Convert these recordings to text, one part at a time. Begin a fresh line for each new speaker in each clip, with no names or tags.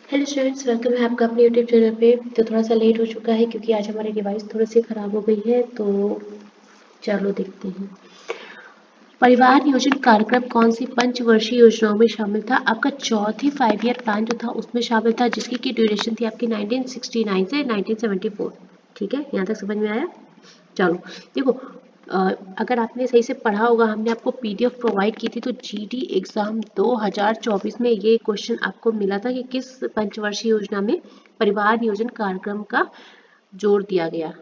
Hello students, welcome है आपका अपने यूट्यूब चैनल पे। तो थोड़ा सा लेट हो चुका है क्योंकि आज हमारी डिवाइस थोड़ी सी ख़राब हो गई है। तो चलो देखते हैं। परिवार नियोजन कार्यक्रम कौन सी पंचवर्षीय योजनाओं में शामिल था? आपका चौथी 5 ईयर प्लान जो था उसमें शामिल था, जिसकी की ड्यूरेशन थी आपकी 1969 से 1974। ठीक है, यहाँ तक समझ में आया? चलो देखो, अगर आपने सही से पढ़ा होगा, हमने आपको पीडीएफ प्रोवाइड की थी। तो जीडी एग्जाम 2024 में ये क्वेश्चन आपको मिला था कि किस पंचवर्षीय योजना में परिवार नियोजन कार्यक्रम का जोड़ दिया गया,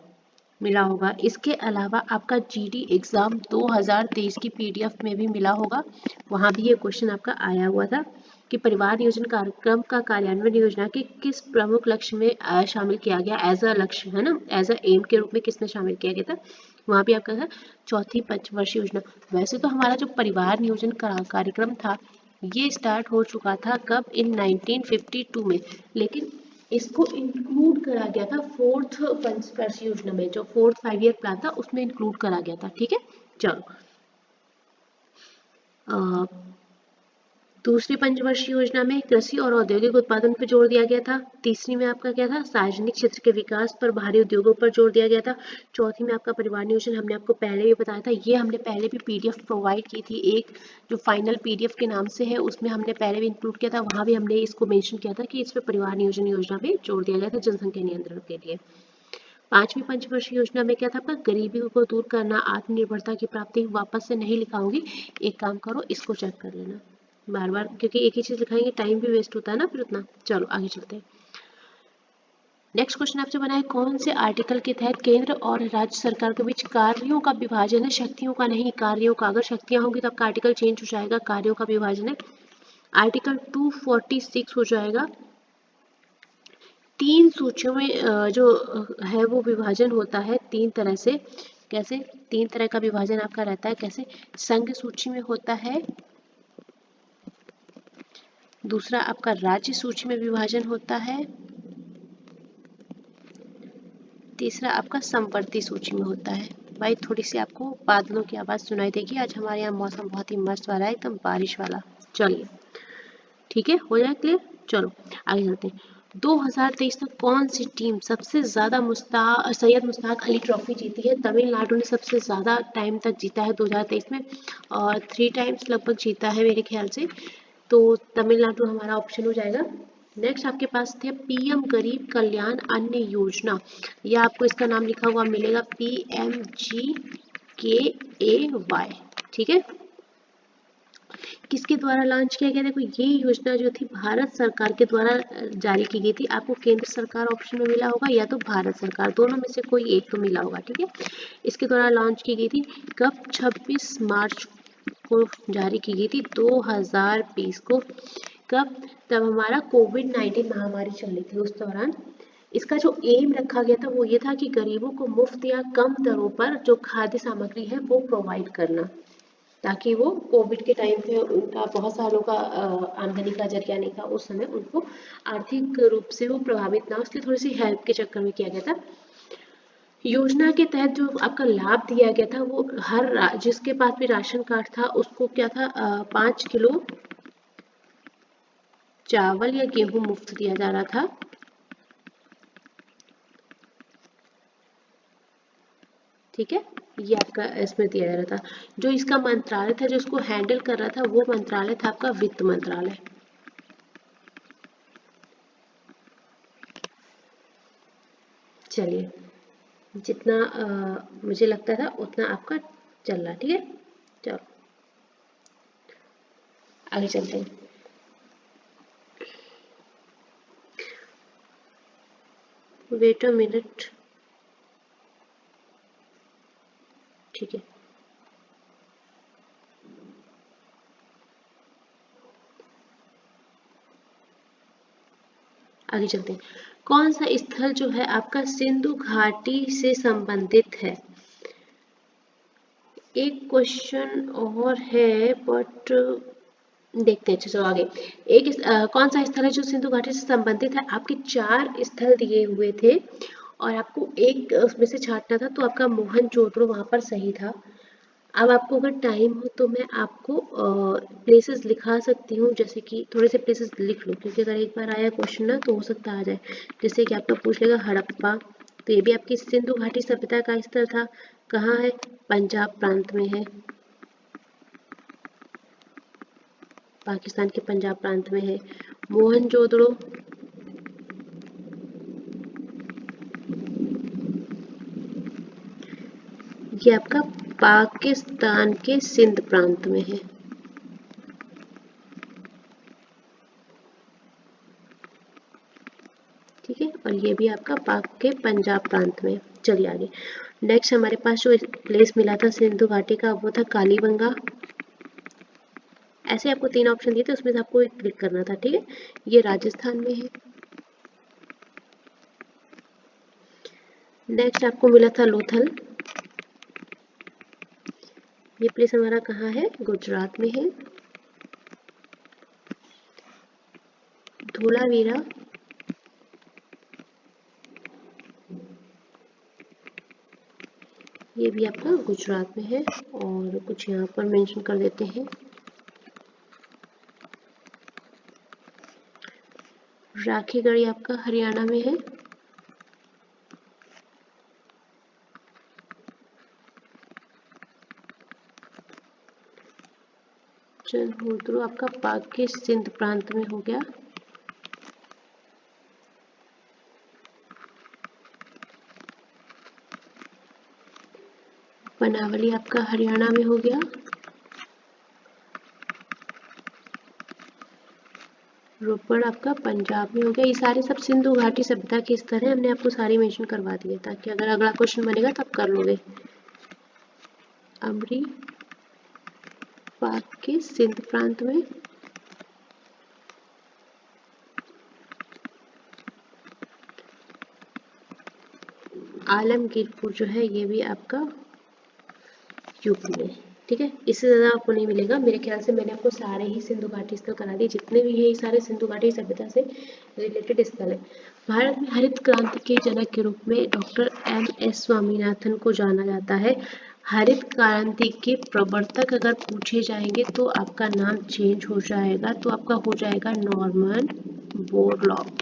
मिला होगा। इसके अलावा आपका जीडी एग्जाम 2023 की पीडीएफ में भी मिला होगा, वहाँ भी ये क्वेश्चन आपका आया हुआ था कि परिवार नियोजन कार्यक्रम का कार्यान्वयन योजना के किस प्रमुख लक्ष्य में शामिल किया गया, एज अ लक्ष्य है ना, एज अ एम के रूप में किसमें शामिल किया गया था। वहाँ भी आपका था चौथी पंचवर्षीय योजना। वैसे तो हमारा जो परिवार नियोजन कार्यक्रम था ये स्टार्ट हो चुका था कब, इन 1952 में, लेकिन इसको इंक्लूड करा गया था फोर्थ पंचवर्षीय योजना में, जो फोर्थ 5 ईयर प्लान था उसमें इंक्लूड करा गया था। ठीक है, चलो दूसरी पंचवर्षीय योजना में कृषि और औद्योगिक उत्पादन पर जोर दिया गया था। तीसरी में आपका क्या था, सार्वजनिक क्षेत्र के विकास पर भारी उद्योगों पर जोर दिया गया था। चौथी में आपका परिवार नियोजन, हमने आपको पहले भी बताया था, ये हमने पहले भी पीडीएफ प्रोवाइड की थी, एक जो फाइनल पीडीएफ के नाम से है उसमें हमने पहले भी इंक्लूड किया था, वहाँ भी हमने इसको मेंशन किया था कि इस पर परिवार नियोजन योजना में जोर दिया गया था जनसंख्या नियंत्रण के लिए। पांचवी पंचवर्षीय योजना में क्या था आपका, गरीबी को दूर करना, आत्मनिर्भरता की प्राप्ति। वापस से नहीं लिखाऊंगी, एक काम करो इसको चेक कर लेना बार बार, क्योंकि एक ही चीज लिखाएंगे टाइम भी वेस्ट होता है ना फिर उतना। चलो आगे चलते हैं। नेक्स्ट क्वेश्चन आपसे बना है, कौन से आर्टिकल के तहत केंद्र और राज्य सरकार के बीच कार्यों का विभाजन है, शक्तियों का नहीं, कार्यों का। अगर शक्तियां होंगी तो आपका आर्टिकल चेंज हो जाएगा, कार्यों का विभाजन है। आर्टिकल 246 हो जाएगा। तीन सूचियों में जो है वो विभाजन होता है तीन तरह से। कैसे? तीन तरह का विभाजन आपका रहता है। कैसे? संघ सूची में होता है, दूसरा आपका राज्य सूची में विभाजन होता है, तीसरा आपका संवर्ती सूची में होता है। भाई थोड़ी सी आपको बादलों की आवाज सुनाई देगी, आज हमारे यहाँ मौसम बहुत ही मस्त वाला है, एकदम बारिश वाला। चलिए ठीक है, हो जाए क्लियर। चलो आगे चलते हैं। 2023 तक कौन सी टीम सबसे ज्यादा सैयद मुश्ताक अली ट्रॉफी जीती है? तमिलनाडु ने सबसे ज्यादा टाइम तक जीता है 2023 में, और 3 टाइम्स लगभग जीता है मेरे ख्याल से। तो तमिलनाडु हमारा ऑप्शन हो जाएगा। नेक्स्ट आपके पास थे पीएम गरीब कल्याण अन्न योजना, या आपको इसका नाम लिखा हुआ मिलेगा PMGKAY। ठीक है, किसके द्वारा लॉन्च किया गया? देखो ये योजना जो थी भारत सरकार के द्वारा जारी की गई थी। आपको केंद्र सरकार ऑप्शन में मिला होगा या तो भारत सरकार, दोनों में से कोई एक तो मिला होगा। ठीक है, इसके द्वारा लॉन्च की गई थी कब? 26 मार्च को जारी की गई थी 2020 को। कब? तब हमारा कोविड-19 महामारी चल रही थी उस दौरान। इसका जो एम रखा गया था वो ये था कि गरीबों को मुफ्त या कम दरों पर जो खाद्य सामग्री है वो प्रोवाइड करना, ताकि वो कोविड के टाइम पे उनका बहुत सालों का आमदनी का जरिया नहीं था उस समय, उनको आर्थिक रूप से वो प्रभावित ना हो, इसलिए थोड़ी सी हेल्प के चक्कर में किया गया था। योजना के तहत जो आपका लाभ दिया गया था वो हर जिसके पास भी राशन कार्ड था उसको क्या था, 5 किलो चावल या गेहूं मुफ्त दिया जा रहा था। ठीक है, ये आपका इसमें दिया जा रहा था। जो इसका मंत्रालय था, जो इसको हैंडल कर रहा था, वो मंत्रालय था आपका वित्त मंत्रालय। चलिए, जितना मुझे लगता था उतना आपका चल रहा। ठीक है, चलो आगे चलते हैं। Wait a minute. ठीक है, आगे चलते हैं। कौन सा स्थल जो है आपका सिंधु घाटी से संबंधित है? एक क्वेश्चन और है बट देखते हैं। चलो आगे। कौन सा स्थल है जो सिंधु घाटी से संबंधित है? आपके 4 स्थल दिए हुए थे और आपको एक उसमें से छांटना था, तो आपका मोहनजोदड़ो वहां पर सही था। अब आपको अगर टाइम हो तो मैं आपको प्लेसेस लिखा सकती हूँ, जैसे कि थोड़े से प्लेसेस लिख लो, क्योंकि अगर एक बार आया क्वेश्चन ना तो हो सकता आ जाए। जैसे कि आपका पूछ लेगा हड़प्पा, तो ये भी आपकी सिंधु घाटी सभ्यता का स्थल था। कहाँ है? पंजाब प्रांत में है, पाकिस्तान के पंजाब प्रांत में है। मोहनजोदड़ो, ये आपका पाकिस्तान के सिंध प्रांत में है। ठीक है, और ये भी आपका पाक के पंजाब प्रांत में। चलिए आगे। नेक्स्ट हमारे पास जो प्लेस मिला था सिंधु घाटी का, वो था कालीबंगा। ऐसे आपको 3 ऑप्शन दिए थे, उसमें से आपको एक क्लिक करना था। ठीक है, ये राजस्थान में है। नेक्स्ट आपको मिला था लोथल, ये प्लेस हमारा कहाँ है? गुजरात में है। धोलावीरा, ये भी आपका गुजरात में है। और कुछ यहाँ पर मेंशन कर देते हैं। राखीगढ़ी आपका हरियाणा में है। चनहुद्रू आपका पाक के सिंध प्रांत में हो गया। बनावली आपका हरियाणा में हो गया। रोपड़ आपका पंजाब में हो गया। ये सारे सब सिंधु घाटी सभ्यता के स्तर है, हमने आपको सारी मेंशन करवा दी है, ताकि अगर अगला क्वेश्चन बनेगा तब कर लोगे। अमरी पाक के सिंध प्रांत में। आलमगीरपुर जो है ये भी आपका यूपी में। ठीक है, इससे ज़्यादा आपको नहीं मिलेगा। मेरे ख्याल से मैंने आपको सारे ही सिंधु घाटी स्थल करा दिए, जितने भी है ये सारे सिंधु घाटी सभ्यता से रिलेटेड स्थल है। भारत में हरित क्रांति के जनक के रूप में डॉक्टर MS स्वामीनाथन को जाना जाता है। हरित क्रांति के प्रवर्तक अगर पूछे जाएंगे तो आपका नाम चेंज हो जाएगा, तो आपका हो जाएगा नॉर्मन बोरलॉग।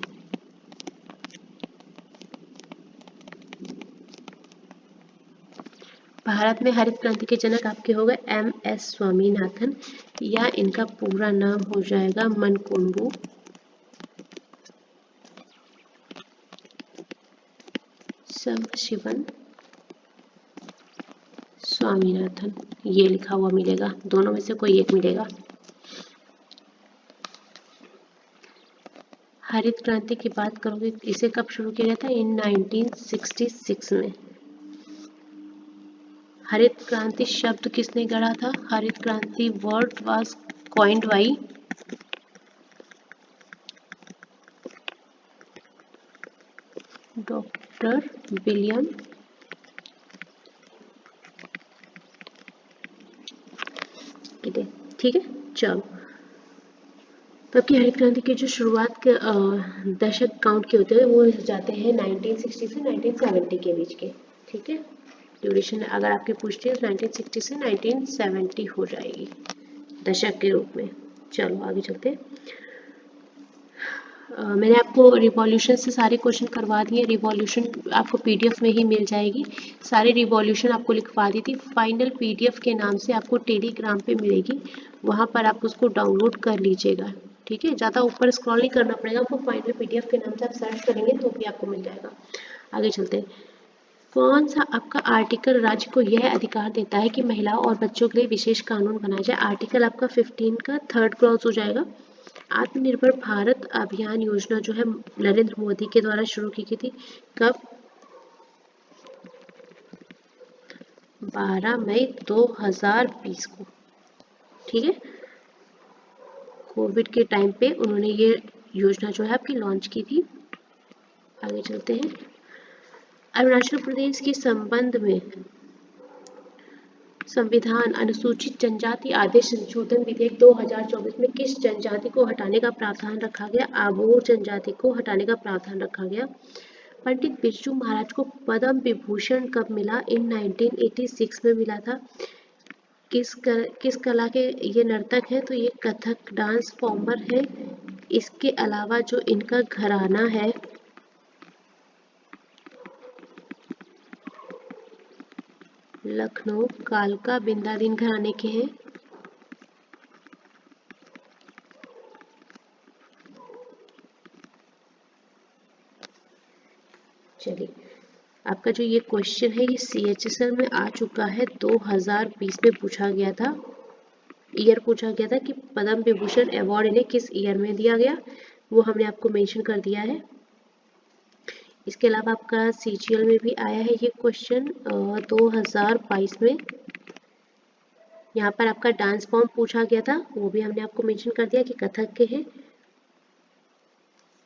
भारत में हरित क्रांति के जनक आपके हो गए MS स्वामीनाथन, या इनका पूरा नाम हो जाएगा मनकोम्बू शिवन स्वामीनाथन। ये लिखा हुआ मिलेगा, दोनों में से कोई एक मिलेगा। हरित क्रांति की बात करोगे, इसे कब शुरू किया गया था? इन 1966 में। हरित क्रांति शब्द किसने गढ़ा था? हरित क्रांति word was coined by doctor William किडे। ठीक है, चलो। तब की हरित क्रांति की जो शुरुआत के दशक काउंट के होते हैं वो जाते हैं 1960 से 1970 के बीच के। ठीक है, ड्यूरेशन अगर आपके पूछते हैं 1960 से 1970 हो जाएगी दशक के रूप में। चलो आगे चलते हैं। मैंने आपको रिवॉल्यूशन से सारे क्वेश्चन करवा दिए। रिवॉल्यूशन आपको PDF में ही मिल जाएगी, सारे रिवॉल्यूशन आपको लिखवा दी थी। फाइनल PDF के नाम से आपको टेलीग्राम पे मिलेगी, वहाँ पर आप उसको डाउनलोड कर लीजिएगा। ठीक है, ज़्यादा ऊपर स्क्रॉल नहीं करना पड़ेगा आपको, फाइनल PDF के नाम से आप सर्च करेंगे तो भी आपको मिल जाएगा। आगे चलते हैं। कौन सा आपका आर्टिकल राज्य को यह अधिकार देता है कि महिलाओं और बच्चों के लिए विशेष कानून बनाया जाए? आर्टिकल आपका 15 का 3rd क्लॉज हो जाएगा। आत्मनिर्भर भारत अभियान योजना जो है नरेंद्र मोदी के द्वारा शुरू की गई थी। कब? 12 मई 2020 को। ठीक है, कोविड के टाइम पे उन्होंने ये योजना जो है आपकी लॉन्च की थी। आगे चलते हैं। अरुणाचल प्रदेश के संबंध में संविधान अनुसूचित जनजाति आदेश संशोधन विधेयक 2024 में किस जनजाति को हटाने का प्रावधान रखा गया? आबोर जनजाति को हटाने का प्रावधान रखा गया। पंडित बिरजू महाराज को पद्म विभूषण कब मिला? इन 1986 में मिला था। किस कला के ये नर्तक है? तो ये कथक डांस फॉर्मर है। इसके अलावा जो इनका घराना है, लखनऊ कालका बिंदादीन घराने के हैं। चलिए, आपका जो ये क्वेश्चन है ये CHSL में आ चुका है, 2020 में पूछा गया था। ईयर पूछा गया था कि पद्म विभूषण अवार्ड इन्हें किस ईयर में दिया गया, वो हमने आपको मेंशन कर दिया है। इसके अलावा आपका CGL में भी आया है ये क्वेश्चन 2022 में। यहाँ पर आपका डांस फॉर्म पूछा गया था, वो भी हमने आपको मेंशन कर दिया कि कथक के हैं।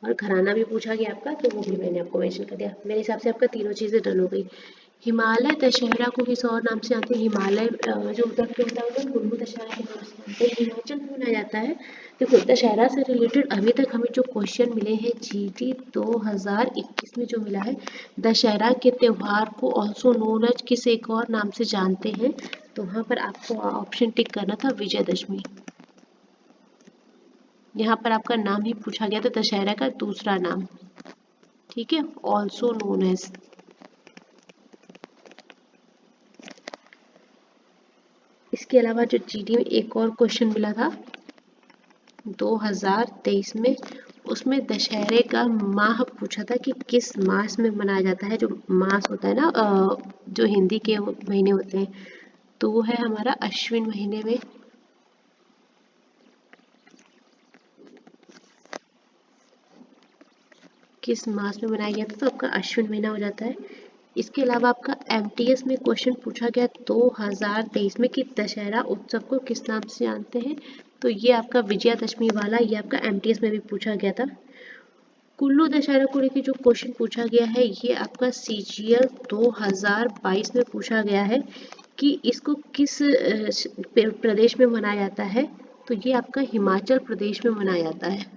और घराना भी पूछा गया आपका, तो वो भी मैंने आपको मेंशन कर दिया। मेरे हिसाब से आपका तीनों चीज़ें डन हो गई। हिमालय दशहरा को किसी और नाम से जानते हैं? हिमालय जो उधर के होता है उधर कुल्लू दशहरा के नाम से जानते हैं। हिमाचल में मनाया जाता है। देखो, दशहरा से रिलेटेड अभी तक हमें जो क्वेश्चन मिले हैं GT 2021 में जो मिला है, दशहरा के त्यौहार को ऑल्सो नोन एज किस एक और नाम से जानते हैं, तो वहाँ पर आपको ऑप्शन टिक करना था विजयदशमी। यहाँ पर आपका नाम ही पूछा गया था, दशहरा का दूसरा नाम, ठीक है, ऑल्सो नोन एज। इसके अलावा जो GD में एक और क्वेश्चन मिला था 2023 में, उसमें दशहरे का माह पूछा था कि किस मास में मनाया जाता है। जो मास होता है ना, जो हिंदी के महीने होते हैं, तो वो है हमारा अश्विन महीने में। किस मास में मनाया गया था, तो आपका अश्विन महीना हो जाता है। इसके अलावा आपका MTS में क्वेश्चन पूछा गया 2023 में कि दशहरा उत्सव को किस नाम से जानते हैं, तो ये आपका विजयादशमी वाला, ये आपका MTS में भी पूछा गया था। कुल्लू दशहरा को लेकर जो क्वेश्चन पूछा गया है, ये आपका CGL 2022 में पूछा गया है कि इसको किस प्रदेश में मनाया जाता है, तो ये आपका हिमाचल प्रदेश में मनाया जाता है।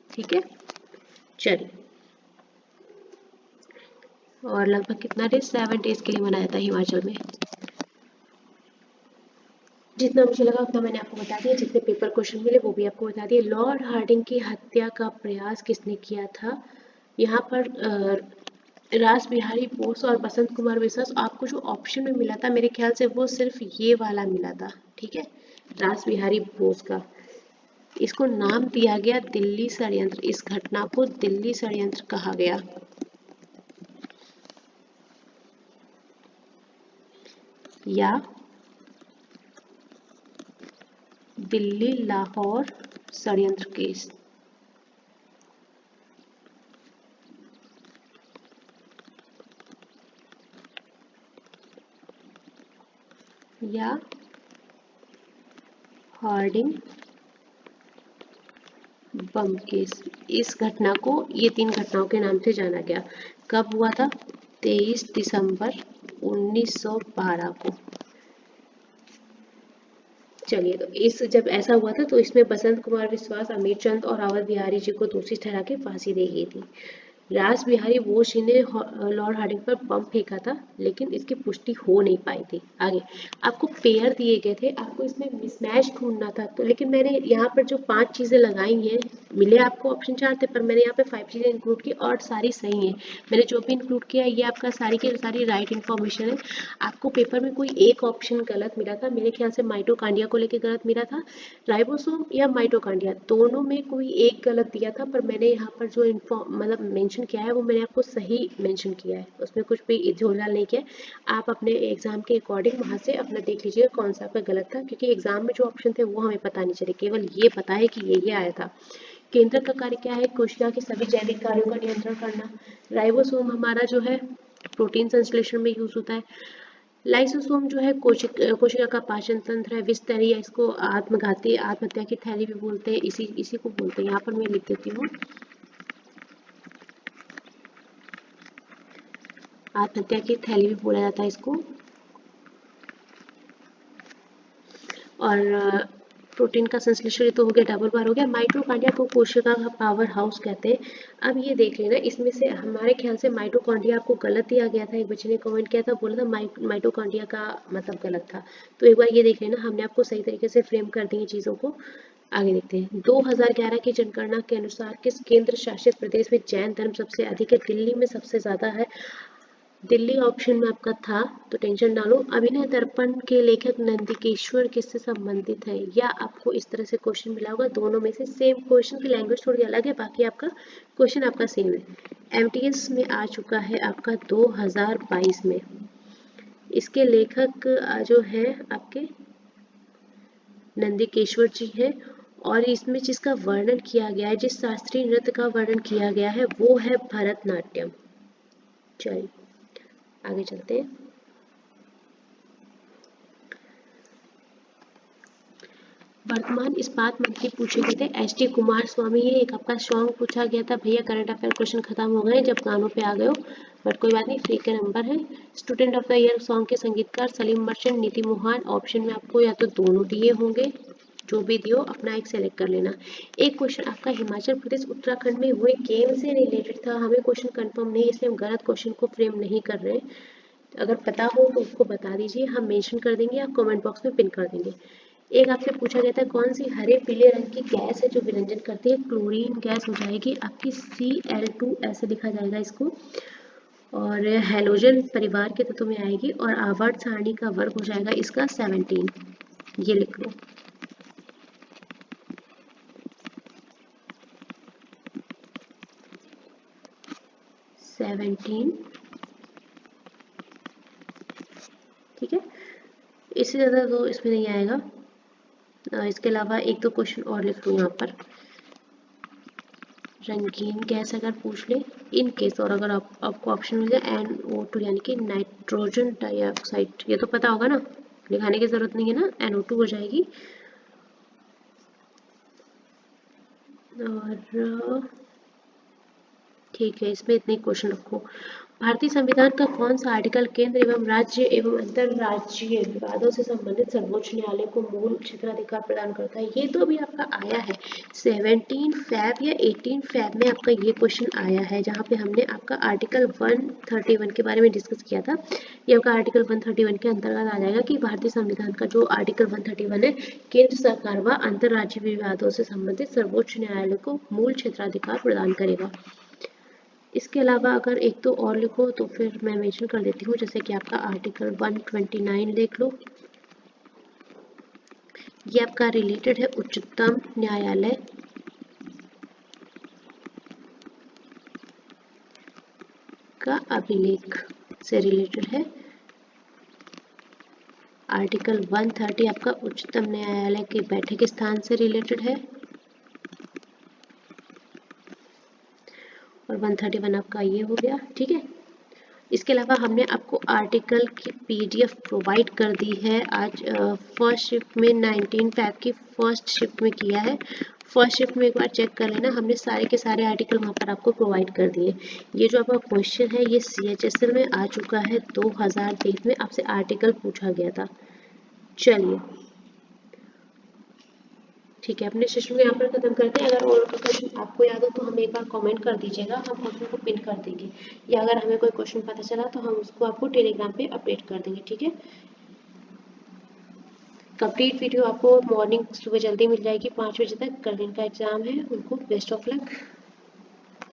ठीक है, चलिए। और लगभग कितना डेज, 7 डेज के लिए मनाया जाता है हिमाचल में। जितना मुझे लगा उतना मैंने आपको बता दिया, जितने पेपर क्वेश्चन मिले वो भी आपको बता दिए। लॉर्ड हार्डिंग की हत्या का प्रयास किसने किया था? यहाँ पर रास बिहारी बोस और बसंत कुमार विश्वास। आपको जो ऑप्शन में मिला था मेरे ख्याल से वो सिर्फ ये वाला मिला था, ठीक है, रास बिहारी बोस का। इसको नाम दिया गया दिल्ली षड्यंत्र, इस घटना को दिल्ली षड्यंत्र कहा गया। या दिल्ली लाहौर षड्यंत्र केस। या हार्डिंग बम केस। इस घटना को, ये 3 घटनाओं के नाम से जाना गया। कब हुआ था? 23 दिसंबर 1912 को। चलिए, तो इस जब ऐसा हुआ था तो इसमें बसंत कुमार विश्वास, अमीर चंद और अवध बिहारी जी को दोषी ठहरा के फांसी दी गई थी। रास बिहारी बोस जी ने लॉर्ड हार्डिंग पर बम फेंका था, लेकिन इसकी पुष्टि हो नहीं पाई थी। आगे आपको पेयर दिए गए थे, आपको इसमें मिसमैच ढूंढना था, तो लेकिन मैंने यहाँ पर जो 5 चीजें लगाई हैं, मिले आपको ऑप्शन 4 थे, पर मैंने यहाँ पे 5 चीजें इंक्लूड की और सारी सही हैं। मैंने जो भी इंक्लूड किया ये आपका सारी की सारी राइट इन्फॉर्मेशन है। आपको पेपर में कोई एक ऑप्शन गलत मिला था, मेरे ख्याल से माइटोकांड्रिया को लेकर गलत मिला था। राइबोसोम या माइटोकांड्रिया दोनों में कोई एक गलत दिया था, पर मैंने यहाँ पर जो मतलब मेंशन किया है वो मैंने आपको सही मेंशन किया है, उसमें कुछ भी झोलझाल नहीं किया। आप अपने एग्जाम के अकॉर्डिंग वहाँ से अपना देख लीजिएगा कौन सा आपका गलत था, क्योंकि एग्जाम में जो ऑप्शन थे वो हमें पता नहीं चले, केवल ये पता है कि ये आया था। केंद्रक का कार्य क्या है? कोशिका के सभी जैविक कार्यों का नियंत्रण करना। राइबोसोम हमारा जो है प्रोटीन संश्लेषण में यूज होता है। लाइसोसोम जो है कोशिका का पाचन तंत्र है। विस्तारिया, इसको आत्मघाती आत्महत्या की थैली भी बोलते हैं, इसी इसी को बोलते हैं। यहाँ पर मैं लिख देती हूँ, आत्महत्या की थैली भी बोला जाता है इसको। और प्रोटीन का संश्लेषण तो हो गया, डबल बार हो गया। माइटोकॉन्ड्रिया को कोशिका का पावर हाउस कहते हैं। अब ये देख लेना, इसमें से हमारे ख्याल से माइटोकॉन्ड्रिया आपको गलत दिया गया था, एक बच्चे ने कमेंट किया था, बोला था माइटोकॉन्ड्रिया का मतलब गलत था, तो एक बार ये देख लेना, हमने आपको सही तरीके से फ्रेम कर दी चीज़ों को। आगे देखते हैं। 2011 की जनगणना के अनुसार किस केंद्र शासित प्रदेश में जैन धर्म सबसे अधिक है? दिल्ली में सबसे ज्यादा है। दिल्ली ऑप्शन में आपका था, तो टेंशन डालो। अभिनय दर्पण के लेखक नंदिकेश्वर किससे संबंधित है? या आपको इस तरह से क्वेश्चन मिला होगा, दोनों में से सेम क्वेश्चन की लैंग्वेज थोड़ी अलग है, बाकी आपका क्वेश्चन आपका सेम है। एमटीएस में आ चुका है आपका 2022 में। इसके लेखक जो है आपके नंदिकेश्वर जी है, और इसमें जिसका वर्णन किया गया है, जिस शास्त्रीय नृत्य का वर्णन किया गया है, वो है भरतनाट्यम। चलिए आगे चलते हैं। वर्तमान इस्पात मंत्री पूछे गए थे एच डी कुमार स्वामी है। एक आपका सॉन्ग पूछा गया था, भैया करंट अफेयर क्वेश्चन खत्म हो गए जब गानों पे आ गए हो, बट कोई बात नहीं, फ्री के नंबर है। Student of the year song के संगीतकार सलीम मर्चेंट, नीति मोहन। ऑप्शन में आपको या तो दोनों दिए होंगे, जो भी दियो अपना एक सेलेक्ट कर लेना। एक क्वेश्चन आपका हिमाचल प्रदेश उत्तराखंड में हुए गेम से रिलेटेड था, हमें क्वेश्चन कंफर्म नहीं, इसलिए हम गलत क्वेश्चन को फ्रेम नहीं कर रहे हैं। अगर पता हो तो उसको बता दीजिए, हम मेंशन कर देंगे या कमेंट बॉक्स में पिन कर देंगे। एक आपसे पूछा गया था कौन सी हरे पीले रंग की गैस है जो विरंजन करती है? क्लोरीन गैस हो जाएगी आपकी, Cl2 ऐसे लिखा जाएगा इसको, और हैलोजन परिवार के तत्वों में आएगी, और आवर्त सारणी का वर्ग हो जाएगा इसका 17, ये लिख लो। ठीक है, इससे ज़्यादा तो इसमें नहीं आएगा। इसके अलावा एक दो क्वेश्चन और लिख लूँ यहाँ पर। रंगीन गैस अगर पूछ ले इन केस, और अगर आपको ऑप्शन मिल जाए NO2 यानी कि नाइट्रोजन डाइऑक्साइड, ये तो पता होगा ना, लिखाने की जरूरत नहीं है ना, NO2 हो जाएगी। और ठीक है, इसमें इतने क्वेश्चन रखो। भारतीय संविधान का कौन सा आर्टिकल केंद्र एवं राज्य एवं अंतरराज्यीय विवादों से संबंधित सर्वोच्च न्यायालय को मूल क्षेत्राधिकार प्रदान करता है? ये तो अभी आपका आया है 17 फैब या 18 फैब में आपका ये क्वेश्चन आया है, जहाँ पे हमने आपका आर्टिकल 131 के बारे में डिस्कस किया था। ये आपका आर्टिकल 131 के अंतर्गत आ जाएगा कि भारतीय संविधान का जो आर्टिकल 131 है, केंद्र सरकार व अंतरराज्यीय विवादों से संबंधित सर्वोच्च न्यायालय को मूल क्षेत्राधिकार प्रदान करेगा। इसके अलावा अगर एक दो और लिखो तो फिर मैं मेंशन कर देती हूँ, जैसे कि आपका आर्टिकल 129 देख लो, ये आपका रिलेटेड है उच्चतम न्यायालय का अभिलेख से रिलेटेड है। आर्टिकल 130 आपका उच्चतम न्यायालय के बैठक स्थान से रिलेटेड है, और 131 आपका ये हो गया। ठीक है, इसके अलावा हमने आपको आर्टिकल की PDF प्रोवाइड कर दी है आज फर्स्ट शिफ्ट में, 19 फैब की फर्स्ट शिफ्ट में किया है। फर्स्ट शिफ्ट में एक बार चेक कर लेना, हमने सारे के सारे आर्टिकल वहाँ पर आपको प्रोवाइड कर दिए। ये जो आपका क्वेश्चन है ये CHSL में आ चुका है, 2023 में आपसे आर्टिकल पूछा गया था। चलिए ठीक है, अपने सेशन को यहाँ पर खत्म करते हैं। अगर और कोई क्वेश्चन आपको याद हो तो हमें एक बार कमेंट कर दीजिएगा, हम क्वेश्चन को पिन कर देंगे, या अगर हमें कोई क्वेश्चन पता चला तो हम उसको आपको टेलीग्राम पे अपडेट कर देंगे। ठीक है, कंप्लीट वीडियो आपको मॉर्निंग सुबह जल्दी मिल जाएगी 5 बजे तक। कल इनका एग्जाम है, उनको बेस्ट ऑफ लक।